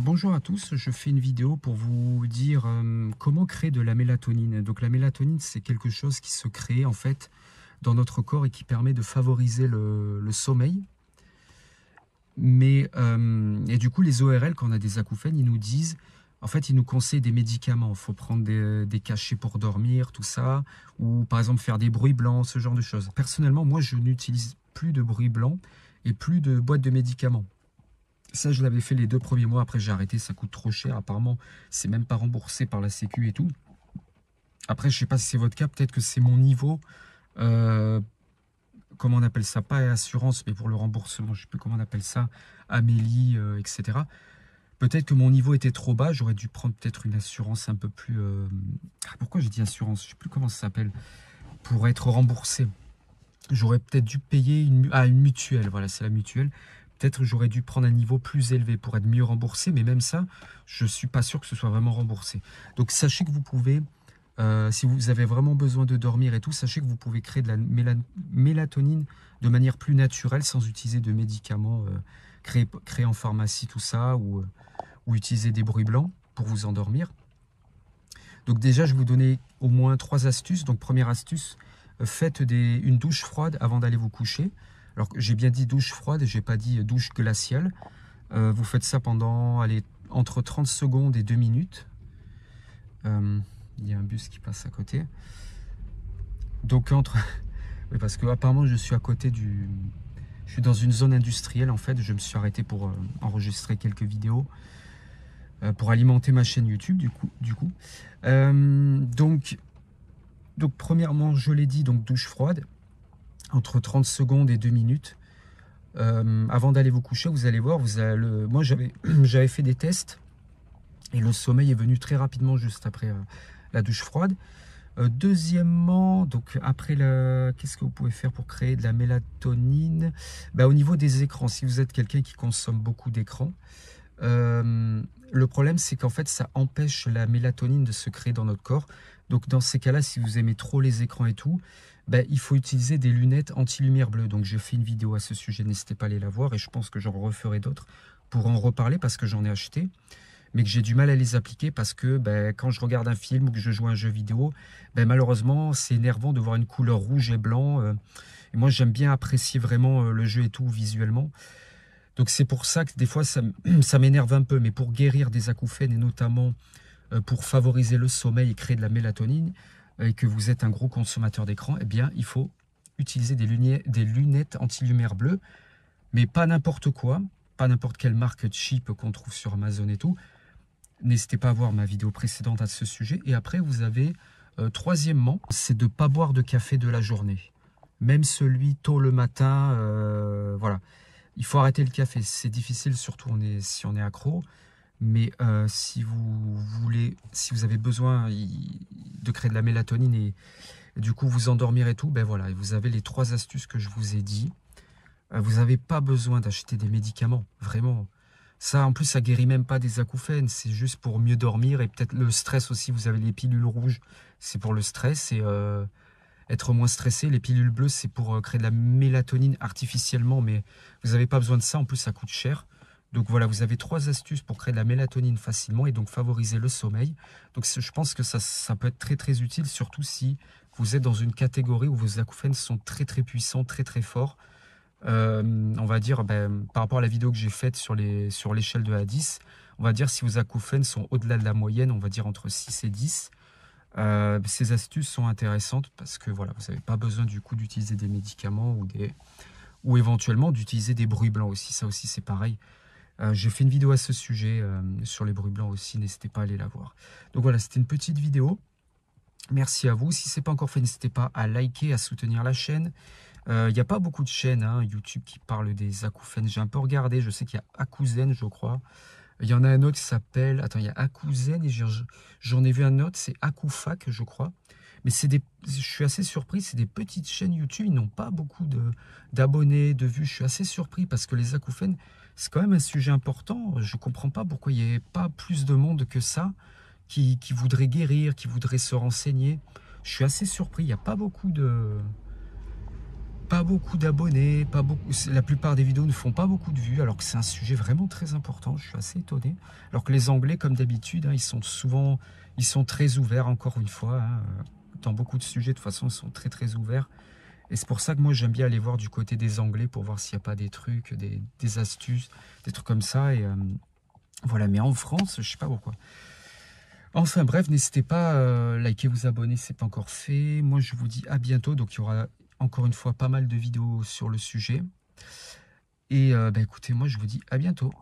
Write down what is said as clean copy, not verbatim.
Bonjour à tous, je fais une vidéo pour vous dire comment créer de la mélatonine. Donc la mélatonine, c'est quelque chose qui se crée en fait dans notre corps et qui permet de favoriser le sommeil. Et du coup, les ORL, quand on a des acouphènes, ils nous disent, en fait, ils nous conseillent des médicaments. Il faut prendre des cachets pour dormir, tout ça, ou par exemple faire des bruits blancs, ce genre de choses. Personnellement, moi, je n'utilise plus de bruits blancs et plus de boîtes de médicaments. Ça, je l'avais fait les 2 premiers mois. Après, j'ai arrêté. Ça coûte trop cher. Apparemment, c'est même pas remboursé par la Sécu et tout. Après, je sais pas si c'est votre cas. Peut-être que c'est mon niveau. Comment on appelle ça? Pas assurance, mais pour le remboursement. Je sais plus comment on appelle ça. Amélie, etc. Peut-être que mon niveau était trop bas. J'aurais dû prendre peut-être une assurance un peu plus... Pourquoi j'ai dit assurance? Je sais plus comment ça s'appelle. Pour être remboursé. J'aurais peut-être dû payer une mutuelle. Voilà, c'est la mutuelle. Peut-être que j'aurais dû prendre un niveau plus élevé pour être mieux remboursé, mais même ça, je ne suis pas sûr que ce soit vraiment remboursé. Donc sachez que vous pouvez, si vous avez vraiment besoin de dormir et tout, sachez que vous pouvez créer de la mélatonine de manière plus naturelle sans utiliser de médicaments créés en pharmacie, tout ça, ou utiliser des bruits blancs pour vous endormir. Donc déjà, je vais vous donner au moins 3 astuces. Donc première astuce, faites une douche froide avant d'aller vous coucher. Alors j'ai bien dit douche froide, j'ai pas dit douche glaciale. Vous faites ça pendant entre 30 secondes et 2 minutes. Il y a un bus qui passe à côté. Donc oui, parce que apparemment je suis à côté je suis dans une zone industrielle en fait. Je me suis arrêté pour enregistrer quelques vidéos. Pour alimenter ma chaîne YouTube du coup. Donc premièrement, je l'ai dit, donc douche froide, entre 30 secondes et 2 minutes. Avant d'aller vous coucher, vous allez voir, moi j'avais fait des tests et le sommeil est venu très rapidement juste après la douche froide. Deuxièmement, donc après qu'est-ce que vous pouvez faire pour créer de la mélatonine? Au niveau des écrans, si vous êtes quelqu'un qui consomme beaucoup d'écrans, le problème, c'est qu'en fait, ça empêche la mélatonine de se créer dans notre corps. Donc, dans ces cas-là, si vous aimez trop les écrans et tout, il faut utiliser des lunettes anti-lumière bleue. Donc, j'ai fait une vidéo à ce sujet, n'hésitez pas à aller la voir. Et je pense que j'en referai d'autres pour en reparler parce que j'en ai acheté. Mais que j'ai du mal à les appliquer parce que quand je regarde un film ou que je joue à un jeu vidéo, malheureusement, c'est énervant de voir une couleur rouge et blanc. Et moi, j'aime bien apprécier vraiment le jeu et tout visuellement. Donc c'est pour ça que des fois ça m'énerve un peu, mais pour guérir des acouphènes et notamment pour favoriser le sommeil et créer de la mélatonine, et que vous êtes un gros consommateur d'écran, eh bien il faut utiliser des lunettes anti-lumière bleue, mais pas n'importe quoi, pas n'importe quelle marque cheap qu'on trouve sur Amazon et tout. N'hésitez pas à voir ma vidéo précédente à ce sujet. Et après vous avez, troisièmement, c'est de ne pas boire de café de la journée. Même celui tôt le matin, voilà. Il faut arrêter le café, c'est difficile, surtout si on est accro. Mais si vous avez besoin de créer de la mélatonine et du coup vous endormir et tout, voilà, vous avez les 3 astuces que je vous ai dit. Vous n'avez pas besoin d'acheter des médicaments, vraiment. Ça, en plus, ça guérit même pas des acouphènes, c'est juste pour mieux dormir et peut-être le stress aussi. Vous avez les pilules rouges, c'est pour le stress et être moins stressé. Les pilules bleues, c'est pour créer de la mélatonine artificiellement, mais vous n'avez pas besoin de ça. En plus, ça coûte cher. Donc voilà, vous avez 3 astuces pour créer de la mélatonine facilement et donc favoriser le sommeil. Donc je pense que ça peut être très très utile, surtout si vous êtes dans une catégorie où vos acouphènes sont très très puissants, très très forts. On va dire, par rapport à la vidéo que j'ai faite sur l'échelle de 1 à 10, on va dire si vos acouphènes sont au-delà de la moyenne, on va dire entre 6 et 10, ces astuces sont intéressantes parce que voilà, vous n'avez pas besoin du coup d'utiliser des médicaments ou éventuellement d'utiliser des bruits blancs aussi. Ça aussi, c'est pareil. J'ai fait une vidéo à ce sujet sur les bruits blancs aussi. N'hésitez pas à aller la voir. Donc voilà, c'était une petite vidéo. Merci à vous. Si ce n'est pas encore fait, n'hésitez pas à liker, à soutenir la chaîne. Il n'y a pas beaucoup de chaînes YouTube qui parlent des acouphènes. J'ai un peu regardé. Je sais qu'il y a Acouzen, je crois. Il y en a un autre qui s'appelle... Attends, il y a Acouzen et j'en ai vu un autre, c'est Acoufac, je crois. Mais je suis assez surpris, c'est des petites chaînes YouTube, ils n'ont pas beaucoup d'abonnés, de vues. Je suis assez surpris parce que les acouphènes, c'est quand même un sujet important. Je ne comprends pas pourquoi il n'y ait pas plus de monde que ça qui voudrait guérir, qui voudrait se renseigner. Je suis assez surpris, il n'y a pas beaucoup pas beaucoup d'abonnés, pas beaucoup. La plupart des vidéos ne font pas beaucoup de vues, alors que c'est un sujet vraiment très important. Je suis assez étonné. Alors que les Anglais, comme d'habitude, hein, ils sont très ouverts. Encore une fois, hein, dans beaucoup de sujets, de toute façon, ils sont très très ouverts. Et c'est pour ça que moi, j'aime bien aller voir du côté des Anglais pour voir s'il n'y a pas des trucs, des astuces, des trucs comme ça. Et voilà. Mais en France, je sais pas pourquoi. Enfin bref, n'hésitez pas à liker, vous abonner si ce n'est pas encore fait. Moi, je vous dis à bientôt. Donc, il y aura encore une fois pas mal de vidéos sur le sujet. Et bah, écoutez, moi, je vous dis à bientôt.